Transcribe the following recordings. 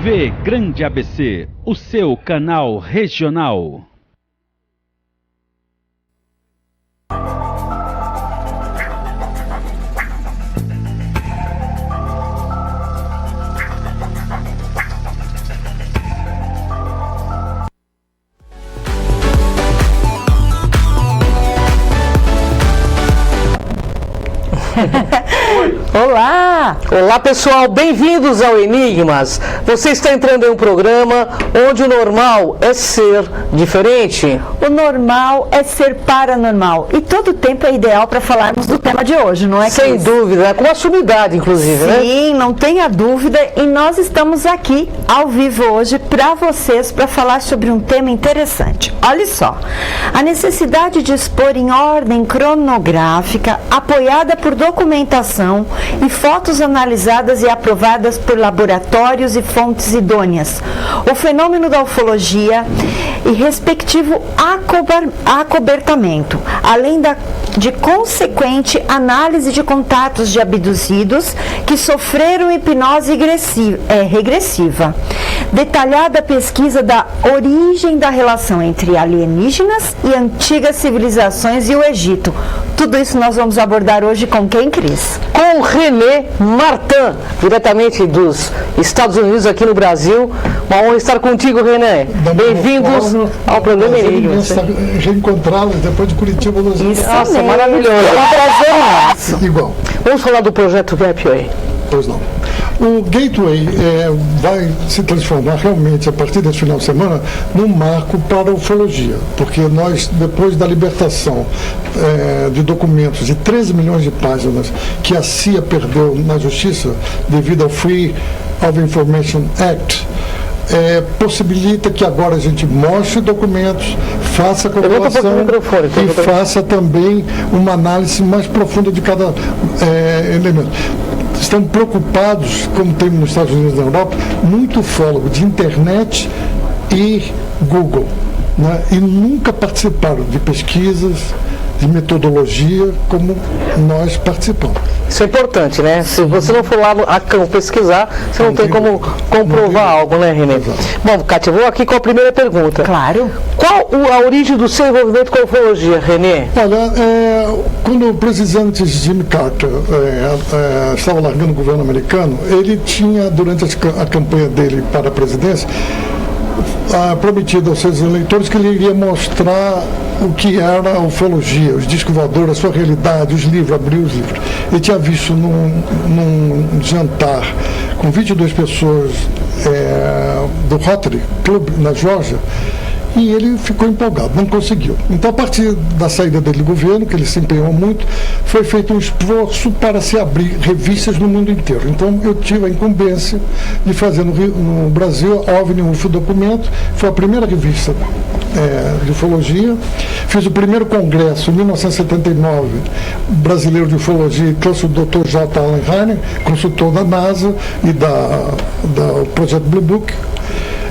TV Grande ABC, o seu canal regional. Olá! Olá pessoal, bem-vindos ao Enigmas. Você está entrando em um programa onde o normal é ser diferente. O normal é ser paranormal. E todo tempo é ideal para falarmos do tema de hoje, não é, Cris? Sem dúvida, com assumidade inclusive, né? Sim, não tenha dúvida. E nós estamos aqui ao vivo hoje para vocês para falar sobre um tema interessante. Olha só, a necessidade de expor em ordem cronográfica, apoiada por documentação e fotos analisadas e aprovadas por laboratórios e fontes idôneas, o fenômeno da ufologia e respectivo acobertamento, além de consequente análise de contatos de abduzidos que sofreram hipnose regressiva, detalhada pesquisa da origem da relação entre alienígenas e antigas civilizações e o Egito. Tudo isso nós vamos abordar hoje com quem, Cris? Com René Martin, diretamente dos Estados Unidos aqui no Brasil. Uma honra estar contigo, René. Bem-vindos ao programa Enigmas. Reencontrá-los depois de Curitiba, Los Angeles. Nossa, maravilhoso. É um prazer nosso. Igual. Vamos falar do projeto Gateway. Pois não. O Gateway vai se transformar realmente, a partir desse final de semana, num marco para a ufologia, porque nós, depois da libertação de documentos de 13 milhões de páginas que a CIA perdeu na justiça devido ao Free of Information Act, possibilita que agora a gente mostre documentos, faça a comprovação e faça também uma análise mais profunda de cada elemento. Estão preocupados, como tem nos Estados Unidos e na Europa, muito ufólogo de internet e Google, né? E nunca participaram de pesquisas, de metodologia como nós participamos. Isso é importante, né? Se você não for lá a campo pesquisar, você não tem como comprovar algo, né, René? Bom, Kátia, vou aqui com a primeira pergunta. Claro. Qual a origem do seu envolvimento com a ufologia, René? Olha, quando o presidente Jimmy Carter estava largando o governo americano, ele tinha, durante a campanha dele para a presidência, prometido aos seus eleitores que ele iria mostrar o que era a ufologia, os discos voadores, a sua realidade, os livros, abriu os livros. Ele tinha visto num jantar com 22 pessoas do Rotary Club, na Geórgia, e ele ficou empolgado, não conseguiu. Então, a partir da saída dele do governo, que ele se empenhou muito, foi feito um esforço para se abrir revistas no mundo inteiro. Então, eu tive a incumbência de fazer no Brasil a OVNI UFO Documento, foi a primeira revista de ufologia. Fiz o primeiro congresso, em 1979, brasileiro de ufologia, trouxe o Dr. J. Allen Heiner, consultor da NASA e do projeto Blue Book.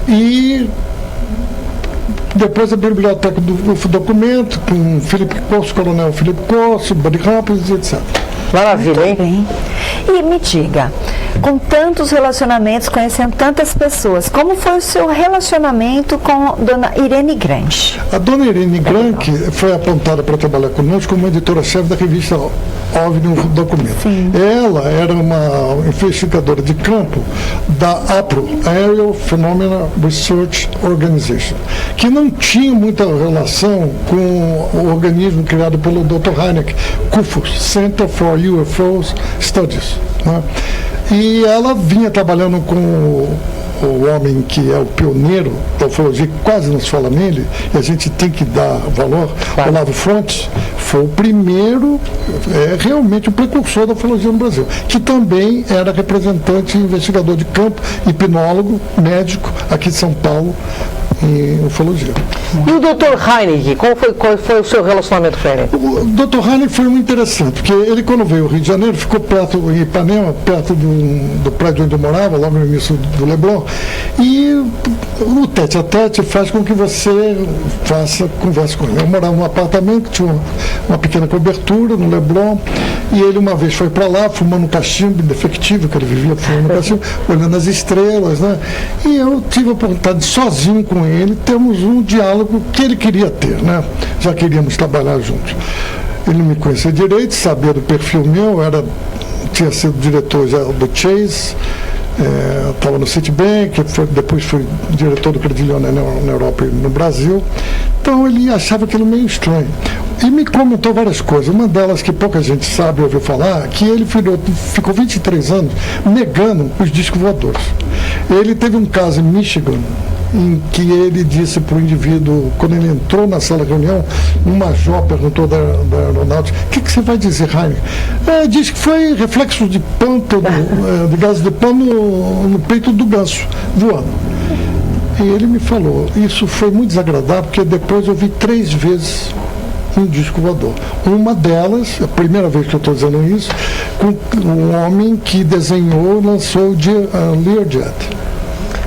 E depois a biblioteca do UFO Documento, com Felipe Corso, Coronel Felipe Corso, Buddy Rampes, etc. Maravilha, hein? Bem. E me diga, com tantos relacionamentos, conhecendo tantas pessoas, como foi o seu relacionamento com Dona Irene Grant? A Dona Irene Grant foi apontada para trabalhar conosco como editora-chefe da revista OVNI Documento. Sim. Ela era uma investigadora de campo da APRO, Aerial Phenomena Research Organization, que não tinha muita relação com o organismo criado pelo Dr. Hynek, CUFOS, Center for UFO Studies, né? E ela vinha trabalhando com o homem que é o pioneiro da ufologia, que quase não se fala nele, e a gente tem que dar valor. Claro. Olavo Fontes foi o primeiro, realmente o precursor da ufologia no Brasil, que também era representante e investigador de campo, hipnólogo, médico, aqui de São Paulo, em ufologia. E o Dr. Heineck, qual foi o seu relacionamento com ele? O Dr. Heineck foi muito interessante, porque ele, quando veio ao Rio de Janeiro, ficou perto, em Ipanema, perto do prédio onde eu morava, logo no início do Leblon, e o tete-a-tete faz com que você converse com ele. Eu morava num apartamento que tinha uma pequena cobertura no Leblon, e ele uma vez foi para lá, fumando um cachimbo indefectível, que ele vivia fumando cachimbo, olhando as estrelas, né? E eu tive a oportunidade, sozinho com ele, termos um diálogo que ele queria ter, né? Já queríamos trabalhar juntos. Ele não me conhecia direito, sabia do perfil meu, tinha sido diretor já do Chase, estava no Citibank, depois foi diretor do Credilione na Europa e no Brasil. Então ele achava aquilo meio estranho. E me comentou várias coisas. Uma delas que pouca gente sabe, ouviu falar, que ele ficou 23 anos negando os discos voadores. Ele teve um caso em Michigan, em que ele disse para o indivíduo, quando ele entrou na sala de reunião, um major perguntou da aeronáutica: o que você vai dizer, Heineck? Diz que foi reflexo de pântano, de gás de pano no peito do ganso, voando. E ele me falou, isso foi muito desagradável, porque depois eu vi 3 vezes um disco voador. Uma delas, a primeira vez que eu estou dizendo isso, com um homem que desenhou e lançou o Learjet.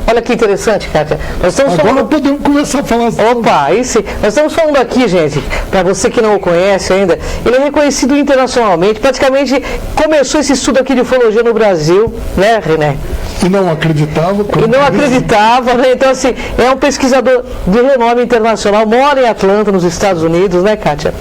Olha que interessante, Kátia. Agora podemos começar a falar. Opa, aí sim. Nós estamos falando aqui, gente, para você que não o conhece ainda, ele é reconhecido internacionalmente, praticamente começou esse estudo aqui de ufologia no Brasil, né, René? E não acreditava. Né? Então, assim, é um pesquisador de renome internacional, mora em Atlanta, nos Estados Unidos, né, Kátia?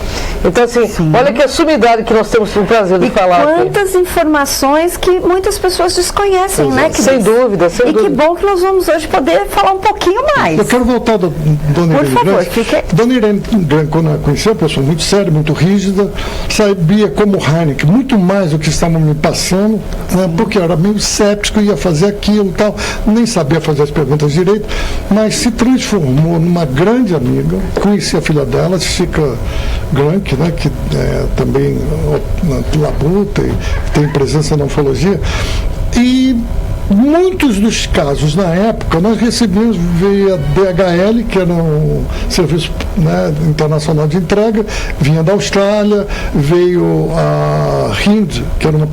Então, assim, sim. Olha que a sumidade que nós temos o prazer de falar aqui. Quantas informações que muitas pessoas desconhecem, né? Sem dúvida, sem dúvida. E que bom que nós vamos hoje poder falar um pouquinho mais. Eu quero voltar da Dona Irene Grank. Dona Irene Grank, quando eu conheci, uma pessoa muito séria, muito rígida, sabia como Heineck, muito mais do que estavam me passando, né, porque eu era meio cético, ia fazer aquilo e tal, nem sabia fazer as perguntas direito, mas se transformou numa grande amiga. Conheci a filha dela, Chica Grank, né, que também labuta e tem presença na ufologia. E muitos dos casos, na época, nós recebíamos via DHL, que era um serviço, né, internacional de entrega, vinha da Austrália, veio a Hind, que era uma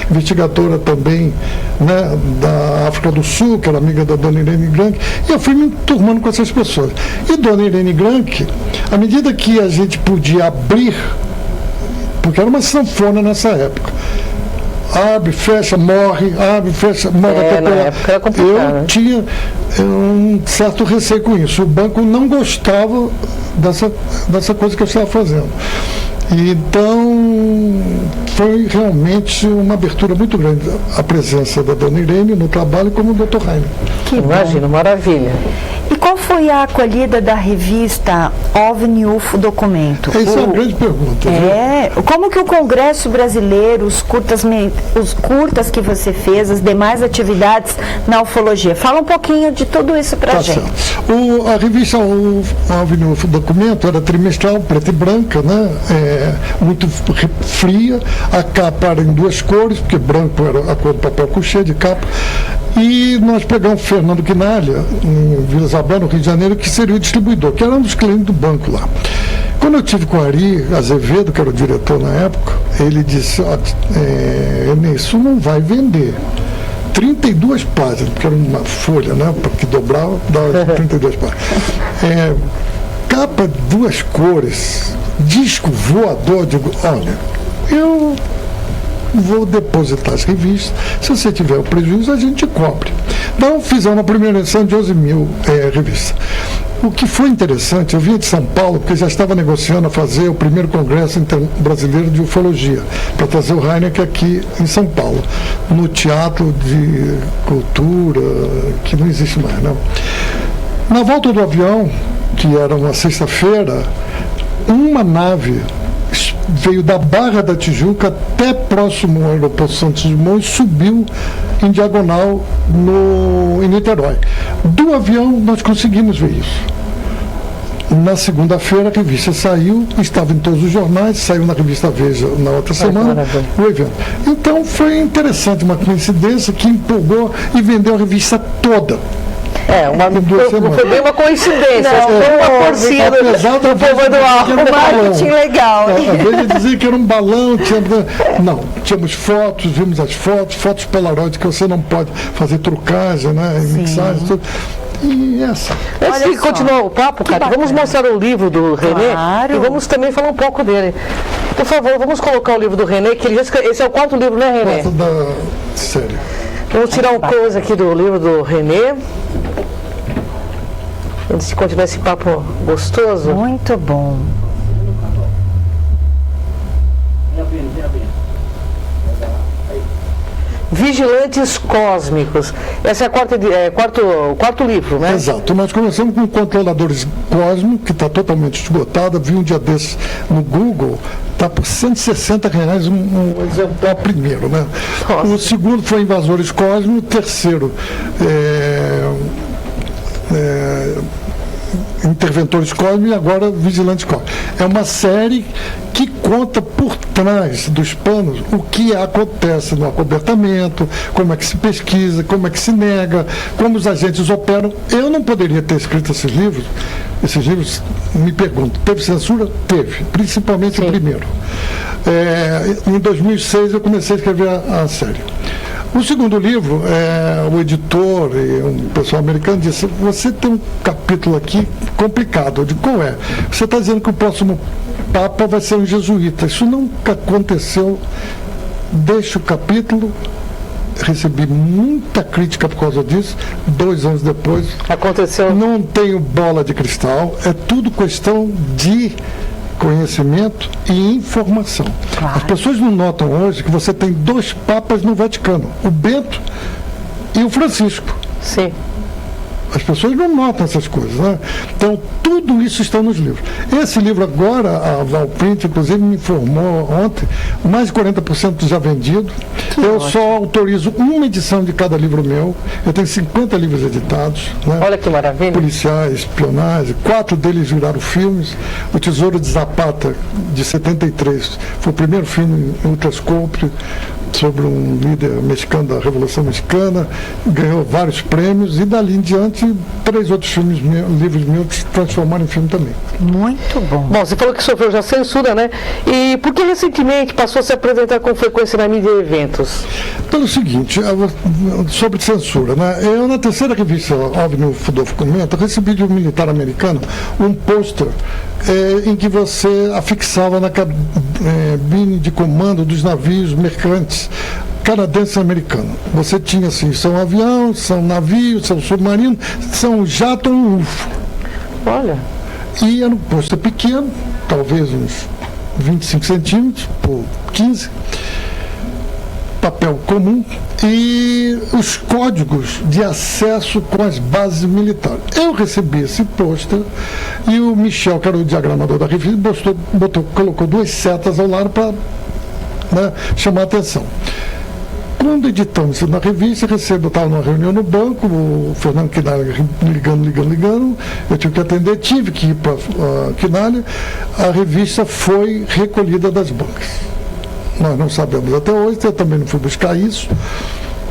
investigadora também, né, da África do Sul, que era amiga da Dona Irene Grank, e eu fui me turmando com essas pessoas. E Dona Irene Grank, à medida que a gente podia abrir, porque era uma sanfona nessa época, abre, fecha, morre, abre, fecha, morre até na época era complicado. Eu tinha um certo receio com isso. O banco não gostava dessa coisa que eu estava fazendo. Então, foi realmente uma abertura muito grande a presença da Dona Irene no trabalho como o Dr. Heineck. Imagina, maravilha. E qual foi a acolhida da revista OVNI UFO Documento? Essa é uma grande pergunta. Como que o Congresso Brasileiro, os curtas que você fez, as demais atividades na ufologia? Fala um pouquinho de tudo isso pra gente. A revista OVNI UFO Documento era trimestral, preta e branca, né? Muito fria, a capa era em 2 cores, porque branco era a cor do papel couché de capa, e nós pegamos Fernando Quinalha, em Vila Isabel, no Rio de Janeiro, que seria o distribuidor, que era um dos clientes do banco lá. Quando eu tive com o Ari Azevedo, que era o diretor na época, ele disse: isso não vai vender. 32 páginas, porque era uma folha, né, que dobrava, dava 32 páginas. Capa 2 cores, disco voador. Digo, olha, eu vou depositar as revistas, se você tiver o prejuízo, a gente cobre. Então, fizemos a primeira edição de 11 mil revistas. O que foi interessante, eu vinha de São Paulo, porque já estava negociando a fazer o primeiro congresso brasileiro de ufologia, para trazer o Heineck aqui em São Paulo, no Teatro de Cultura, que não existe mais, não. Na volta do avião, que era uma sexta-feira, uma nave veio da Barra da Tijuca até próximo ao aeroporto Santos Dumont e subiu em diagonal em Niterói. Do avião nós conseguimos ver isso. Na segunda-feira a revista saiu, estava em todos os jornais, saiu na revista Veja na outra semana, o evento. Então foi interessante, uma coincidência que empolgou e vendeu a revista toda. Não foi bem uma coincidência, foi uma torcida do povo Eduardo. O marketing legal. Às vezes dizia que era um balão, tínhamos fotos, vimos as fotos Polaroid, que você não pode fazer trucagem, né? Mixagem, tudo. E essa. Antes de continuar o papo, Cátia, vamos mostrar o livro do René e vamos também falar um pouco dele. Por favor, vamos colocar o livro do René, que esse é o 4º livro, né, René? Da série. Vamos tirar uma coisa aqui do livro do René. Antes de continuar esse papo gostoso. Muito bom. Vigilantes Cósmicos. Esse é o quarto livro, né? Exato. Nós começamos com Controladores Cósmicos, que está totalmente esgotado. Vi um dia desses no Google, está por R$160 um exemplar primeiro, né? Nossa. O segundo foi Invasores Cósmicos, o terceiro Interventores Cósmicos e agora Vigilantes Cósmicos. É uma série que conta por trás dos panos o que acontece no acobertamento, como é que se pesquisa, como é que se nega, como os agentes operam. Eu não poderia ter escrito esses livros. Esses livros, me pergunto, teve censura? Teve, principalmente o primeiro. Em 2006 eu comecei a escrever a série. O segundo livro, o editor e um pessoal americano disse: você tem um capítulo aqui complicado. Eu digo: qual é? Você está dizendo que o próximo Papa vai ser um jesuíta. Isso nunca aconteceu. Deixa o capítulo. Recebi muita crítica por causa disso. 2 anos depois. Aconteceu. Não tenho bola de cristal. É tudo questão de conhecimento e informação. Claro. As pessoas não notam hoje que você tem 2 papas no Vaticano, o Bento e o Francisco. Sim. As pessoas não notam essas coisas, né? Então, tudo isso está nos livros. Esse livro agora, a Valprint, inclusive, me informou ontem, mais de 40% já vendido. Eu só autorizo uma edição de cada livro meu. Eu tenho 50 livros editados. Né? Olha que maravilha. Policiais, espionagem, 4 deles viraram filmes. O Tesouro de Zapata, de 73, foi o primeiro filme em ultrascope sobre um líder mexicano da Revolução Mexicana, ganhou vários prêmios e dali em diante 3 outros livros meus se transformaram em filme também. Muito bom. Bom, você falou que sofreu já censura, né? E por que recentemente passou a se apresentar com frequência na mídia e eventos? Pelo seguinte, sobre censura, né? Eu, na terceira revista OVNI Documento, recebi de um militar americano um pôster em que você afixava na cabine de comando dos navios mercantes canadense e americano. Você tinha assim, são avião, são navio, são submarino, são jato ou um UFO. Olha. E era um pôster pequeno, talvez uns 25 centímetros por 15, papel comum e os códigos de acesso com as bases militares. Eu recebi esse pôster e o Michel, que era o diagramador da revista, colocou 2 setas ao lado para chamar a atenção. Quando editamos isso na revista, eu estava numa reunião no banco, o Fernando Quinalha ligando, eu tive que atender, tive que ir para Quinalha, a revista foi recolhida das bancas. Nós não sabemos até hoje, eu também não fui buscar isso.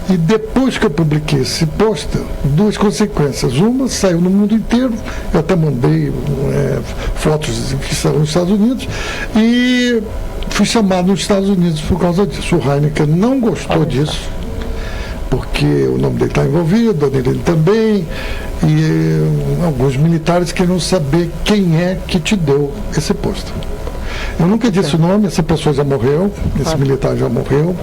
E depois que eu publiquei esse pôster, 2 consequências. Uma, saiu no mundo inteiro, eu até mandei fotos que estavam nos Estados Unidos, e fui chamado nos Estados Unidos por causa disso. O Heineken não gostou disso, porque o nome dele está envolvido, a dona dele também, e alguns militares queriam saber quem é que te deu esse pôster. Eu nunca disse o nome, essa pessoa já morreu, esse militar já morreu,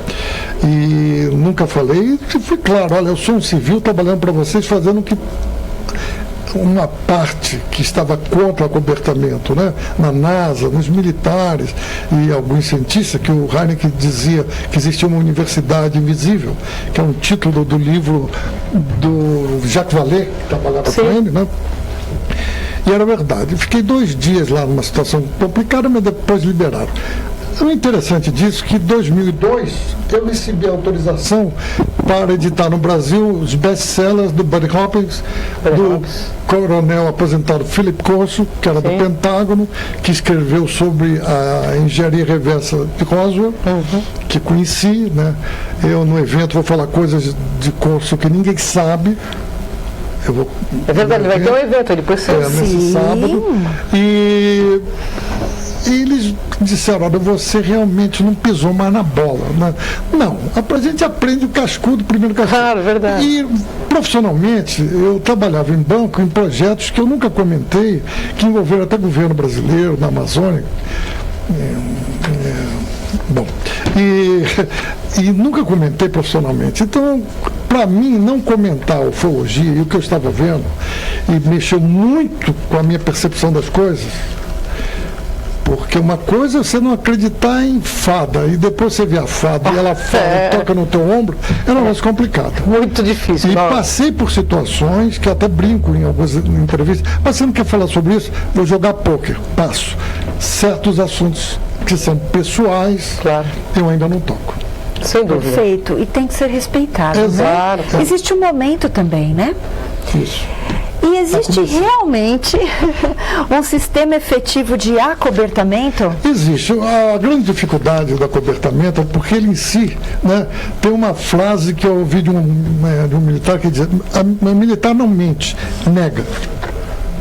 e nunca falei, e fui claro: olha, eu sou um civil trabalhando para vocês, fazendo uma parte que estava contra o acobertamento, né? Na NASA, nos militares e alguns cientistas, que o Heineken dizia que existia uma universidade invisível, que é um título do livro do Jacques Vallée, que trabalhava com ele, né? E era verdade. Fiquei 2 dias lá numa situação complicada, mas depois liberaram. O interessante disso é que em 2002 eu recebi a autorização para editar no Brasil os best-sellers do Buddy Hopkins, do coronel aposentado Philip Corso, que era do Pentágono, que escreveu sobre a engenharia reversa de Roswell, que conheci, né? Eu no evento vou falar coisas de Corso que ninguém sabe. Eu vou, É verdade, vai ter um evento depois. nesse sábado. E eles disseram, olha, você realmente não pisou mais na bola. Né? Não, a gente aprende o cascudo, primeiro cascudo. Claro, verdade. E profissionalmente, eu trabalhava em banco, em projetos que eu nunca comentei, que envolveram até governo brasileiro, na Amazônia. Bom, e nunca comentei profissionalmente. Então, para mim, não comentar a ufologia e o que eu estava vendo, e mexeu muito com a minha percepção das coisas, porque uma coisa é você não acreditar em fada, e depois você vê a fada e ela fala e toca no teu ombro, é um negócio complicado. Muito difícil. E passei por situações que até brinco em algumas entrevistas, mas você não quer falar sobre isso? Vou jogar pôquer, passo. Certos assuntos que são pessoais, Claro. eu ainda não toco. Sem dúvida. Perfeito. E tem que ser respeitado. Exato. Né? Existe um momento também, né? Isso. E existe realmente um sistema efetivo de acobertamento? Existe. A grande dificuldade do acobertamento é porque ele em si, né, tem uma frase que eu ouvi de um militar que diz: a militar não mente, nega.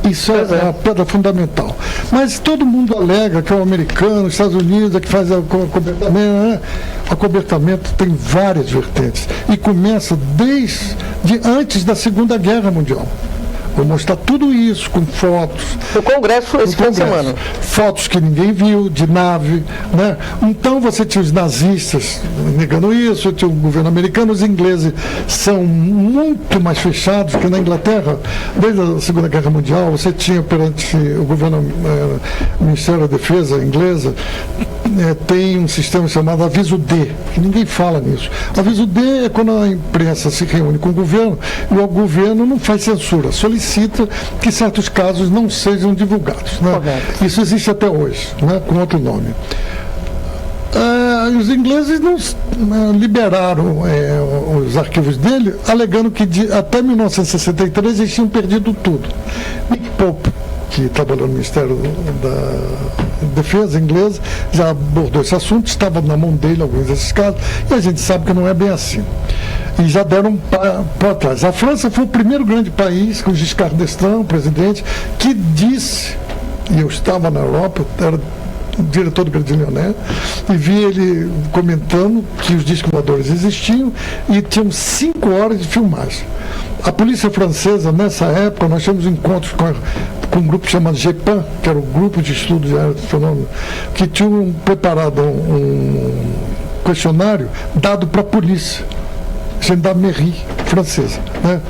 Isso é a pedra fundamental. Mas todo mundo alega que é o americano, os Estados Unidos é que faz o acobertamento. Né? O acobertamento tem várias vertentes e começa desde antes da Segunda Guerra Mundial. Vou mostrar tudo isso com fotos. No Congresso, esse fim de semana. Fotos que ninguém viu, de nave. Né? Então você tinha os nazistas negando isso, tinha o governo americano, os ingleses são muito mais fechados que na Inglaterra. Desde a Segunda Guerra Mundial, você tinha perante o governo, o Ministério da Defesa inglesa, tem um sistema chamado aviso D, que ninguém fala nisso. O aviso D é quando a imprensa se reúne com o governo e o governo não faz censura, solicita que certos casos não sejam divulgados. Né? Isso existe até hoje, né? Com outro nome. Os ingleses não liberaram os arquivos dele, alegando que até 1963 eles tinham perdido tudo. Nick Pope, que trabalhou no Ministério da Defesa inglesa, já abordou esse assunto, estava na mão dele alguns desses casos, e a gente sabe que não é bem assim. E já deram para trás. A França foi o primeiro grande país, com Giscard d'Estaing, o presidente, que disse, e eu estava na Europa, era diretor do Crédit Lyonnais, e vi ele comentando que os discos voadores existiam e tinham 5 horas de filmagem. A polícia francesa, nessa época, nós tínhamos encontros com um grupo chamado GEPAN, que era o Grupo de Estudos de Aerofenômeno, que tinham preparado um questionário dado para a polícia, gendarmerie francesa. Né?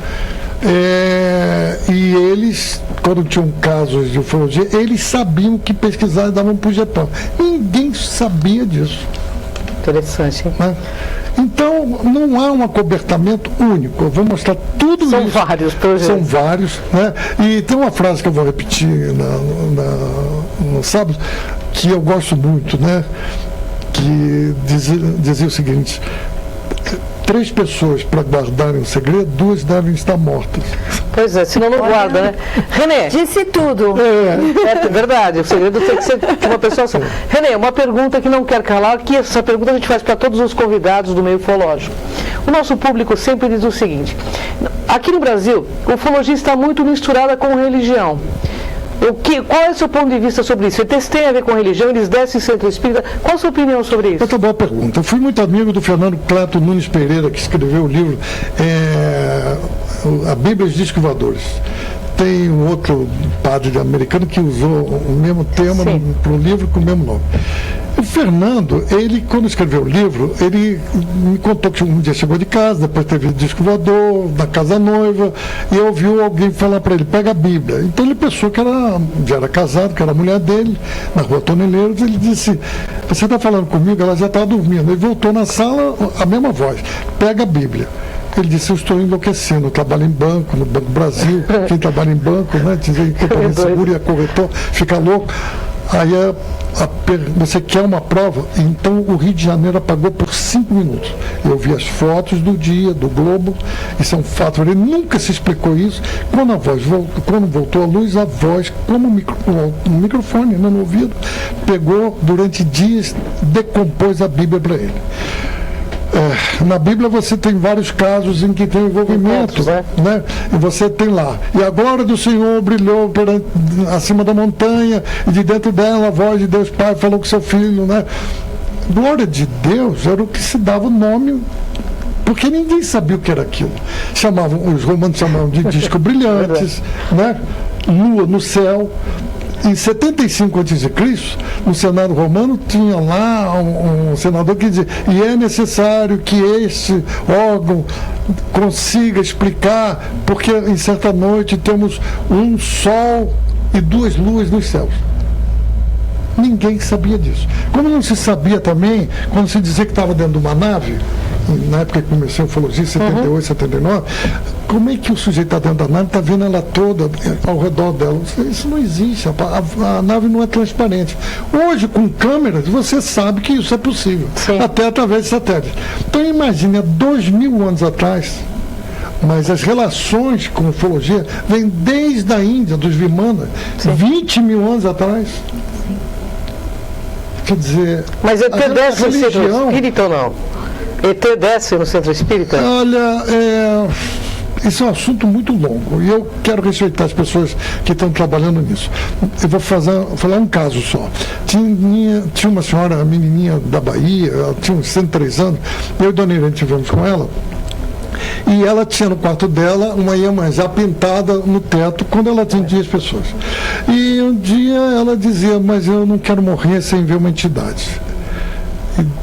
E eles, quando tinham casos de ufologia, eles sabiam que pesquisar e davam para o GEPAN. Ninguém sabia disso. Interessante, hein? Né? Então, não há um acobertamento único. Eu vou mostrar tudo isso. São vários projetos. São vários. Né? E tem uma frase que eu vou repetir no sábado, que eu gosto muito, né? Que dizia o seguinte: 3 pessoas para guardarem o segredo, 2 devem estar mortas. Pois é, senão não guarda, né? René. Disse tudo. É verdade, o segredo tem que ser de uma pessoa só. René, uma pergunta que não quer calar, que essa pergunta a gente faz para todos os convidados do meio ufológico. O nosso público sempre diz o seguinte: aqui no Brasil, a ufologia está muito misturada com religião. Qual é o seu ponto de vista sobre isso? Eles têm a ver com religião, eles descem centro espírita. Qual a sua opinião sobre isso? Outra boa pergunta. Eu fui muito amigo do Fernando Cleto Nunes Pereira, que escreveu o livro A Bíblia e os Discos Voadores. Tem um outro padre americano que usou o mesmo tema para um livro com o mesmo nome. O Fernando, ele, quando escreveu o livro, ele me contou que um dia chegou de casa, depois teve o disco voador, na casa noiva, e ouviu alguém falar para ele: pega a Bíblia. Então ele pensou que já era casado, que era a mulher dele, na rua Toneleiros. Ele disse: você está falando comigo? Ela já estava dormindo. Ele voltou na sala, a mesma voz: pega a Bíblia. Ele disse: eu estou enlouquecendo, eu trabalho em banco, no Banco Brasil. Quem trabalha em banco, né, dizer que é seguro e a corretor, fica louco. Aí você quer uma prova? Então o Rio de Janeiro apagou por 5 minutos. Eu vi as fotos do dia, do Globo, isso é um fato. Ele nunca se explicou isso. Quando voltou a luz, a voz, como um microfone, né, no ouvido, pegou durante dias, decompôs a Bíblia para ele. Na Bíblia você tem vários casos em que tem envolvimento, né? E você tem lá, e a glória do Senhor brilhou acima da montanha, e de dentro dela a voz de Deus Pai falou com seu filho, né? Glória de Deus era o que se dava o nome, porque ninguém sabia o que era aquilo. Os romanos chamavam de discos brilhantes, né? Lua no céu. Em 75 a.C., no Senado romano, tinha lá um senador que dizia: e é necessário que este órgão consiga explicar, porque em certa noite temos um sol e 2 luas nos céus. Ninguém sabia disso. Como não se sabia também, quando se dizia que estava dentro de uma nave, na época que comecei a ufologia, 78, 79, como é que o sujeito está dentro da nave, está vendo ela toda ao redor dela? Isso não existe, a nave não é transparente. Hoje, com câmeras, você sabe que isso é possível, até através de satélite. Então imagine, há 2.000 anos atrás, mas as relações com ufologia vêm desde a Índia, dos Vimana, 20.000 anos atrás. Quer dizer, mas ET desce no centro espírita ou não? ET desce no centro espírita? Olha, isso é um assunto muito longo e eu quero respeitar as pessoas que estão trabalhando nisso. Eu vou falar um caso só. Tinha uma senhora, uma menininha da Bahia, ela tinha uns 103 anos, eu e Dona Irene estivemos com ela. E ela tinha no quarto dela uma Iemanjá pintada no teto quando ela atendia as pessoas. E um dia ela dizia: mas eu não quero morrer sem ver uma entidade.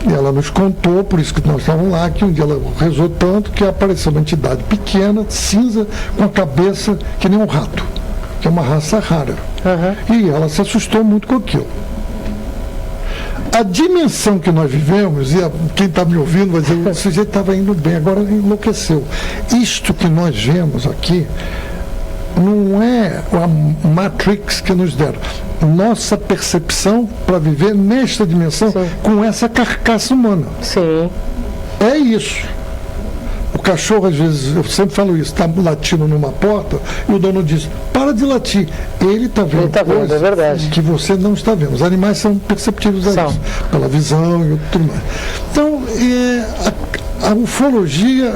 E ela nos contou, por isso que nós estávamos lá, que um dia ela rezou tanto que apareceu uma entidade pequena, cinza, com a cabeça que nem um rato, que é uma raça rara. E ela se assustou muito com aquilo. A dimensão que nós vivemos, e quem está me ouvindo vai dizer: o sujeito estava indo bem, agora enlouqueceu. Isto que nós vemos aqui não é a Matrix que nos deram. Nossa percepção para viver nesta dimensão, com essa carcaça humana. É isso. O cachorro, às vezes, eu sempre falo isso, está latindo numa porta e o dono diz: para de latir. Ele está vendo, é verdade, que você não está vendo. Os animais são perceptivos a isso, pela visão e tudo mais. Então, a ufologia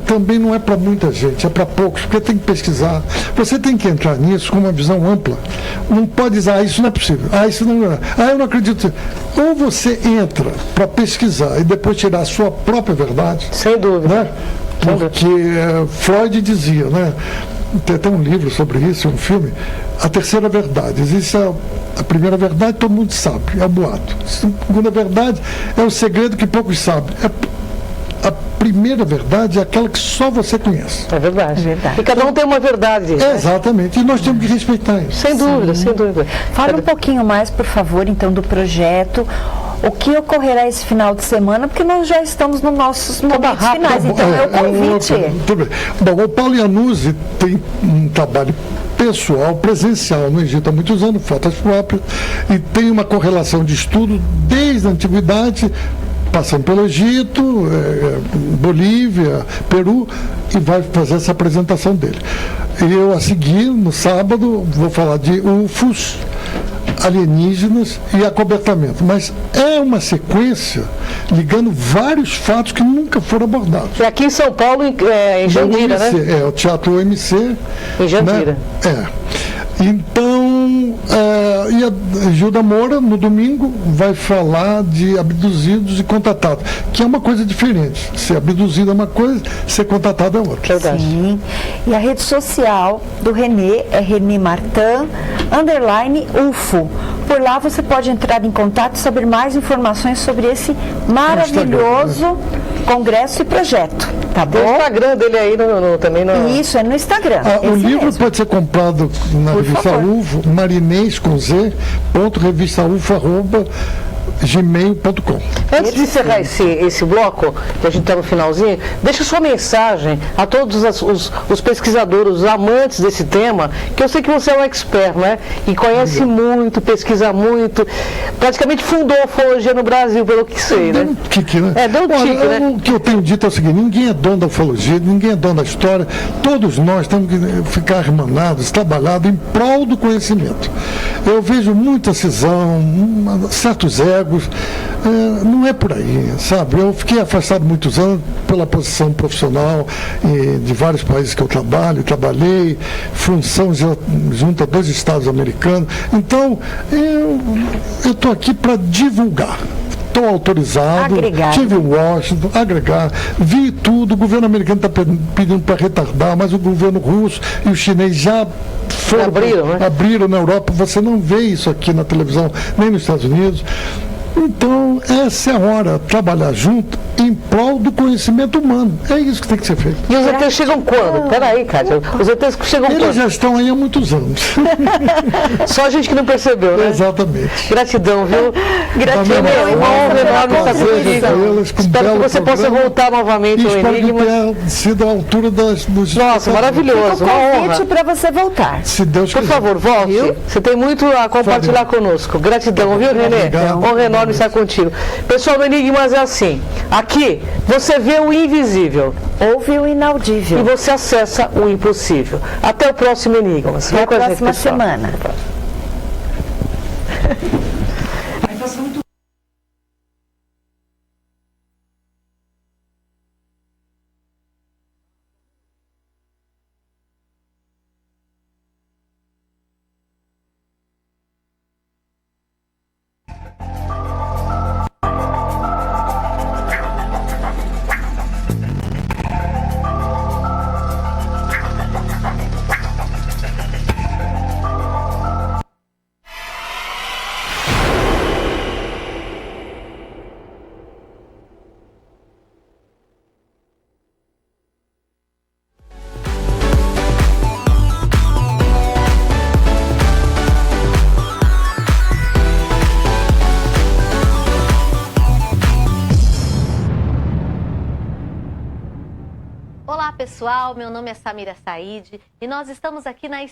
também não é para muita gente, é para poucos, porque tem que pesquisar. Você tem que entrar nisso com uma visão ampla. Não pode dizer: isso não é possível, isso não é, eu não acredito. Ou você entra para pesquisar e depois tirar a sua própria verdade. Sem dúvida. Né? Porque Freud dizia, né? Tem até um livro sobre isso, um filme, A Terceira Verdade. Existe a primeira verdade, todo mundo sabe, é o boato. A segunda verdade é o segredo que poucos sabem. A primeira verdade é aquela que só você conhece. É verdade. E cada um tem uma verdade. Exatamente. E nós temos que respeitar isso. Sem dúvida, sem dúvida. Fala um pouquinho mais, por favor, então, do projeto. O que ocorrerá esse final de semana? Porque nós já estamos nos nossos momentos finais. Então, é o convite. Bom, o Paulo Iannuzzi tem um trabalho pessoal, presencial no Egito há muitos anos, fotos próprias, e tem uma correlação de estudo desde a antiguidade, passando pelo Egito, Bolívia, Peru, e vai fazer essa apresentação dele. E eu, a seguir, no sábado, vou falar de UFOs, alienígenas e acobertamento. Mas é uma sequência ligando vários fatos que nunca foram abordados. E aqui em São Paulo, em Jandira, né? O Teatro MC. Em Jandira. Né? Então, e a Gilda Moura, no domingo, vai falar de abduzidos e contatados, que é uma coisa diferente. Ser abduzido é uma coisa, ser contatado é outra. Sim. E a rede social do Renê é Renê Martin, _UFO. Por lá você pode entrar em contato e saber mais informações sobre esse maravilhoso congresso e projeto. Tá bom? Tem o Instagram dele aí também. Isso, é no Instagram. O livro pode ser comprado na revista UFO, marinês com Z, .revistaufo@gmail.com. Antes de encerrar esse bloco, que a gente está no finalzinho, deixa sua mensagem a todos os pesquisadores, os amantes desse tema, que eu sei que você é um expert, né? E conhece muito, pesquisa muito, praticamente fundou a ufologia no Brasil, pelo que sei, né? Deu um tique, né? Deu um tique, né? O que eu tenho dito é o seguinte: ninguém é dono da ufologia, ninguém é dono da história, todos nós temos que ficar irmanados, trabalhados em prol do conhecimento. Eu vejo muita cisão, certos egos, não é por aí, sabe? Eu fiquei afastado muitos anos pela posição profissional de vários países que eu trabalhei, função junto a 2 estados americanos. Então, eu estou aqui para divulgar. Estou autorizado, tive em Washington, agregar, vi tudo, o governo americano está pedindo para retardar, mas o governo russo e o chinês já abriram na Europa. Você não vê isso aqui na televisão, nem nos Estados Unidos. Então, essa é a hora, trabalhar junto em prol do conhecimento humano. É isso que tem que ser feito. E os ETs chegam quando? Peraí, Kátia. Os ETs chegam quando? Eles já estão aí há muitos anos. Só a gente que não percebeu, né? Exatamente. Gratidão, viu? Gratidão. É uma honra enorme estar comigo. Espero que você possa voltar novamente ao Enigma. Espero que tenha sido à altura dos... Nossa, maravilhoso. Fica o convite para você voltar. Se Deus quiser. Por favor, volte. Viu? Você tem muito a compartilhar conosco. Gratidão, viu, Renê? Honra enorme estar contigo. Pessoal do Enigmas é assim. Aqui, você vê o invisível. Ouve o inaudível. E você acessa o impossível. Até o próximo Enigmas. Até a próxima semana. Olá pessoal, meu nome é Samira Said e nós estamos aqui na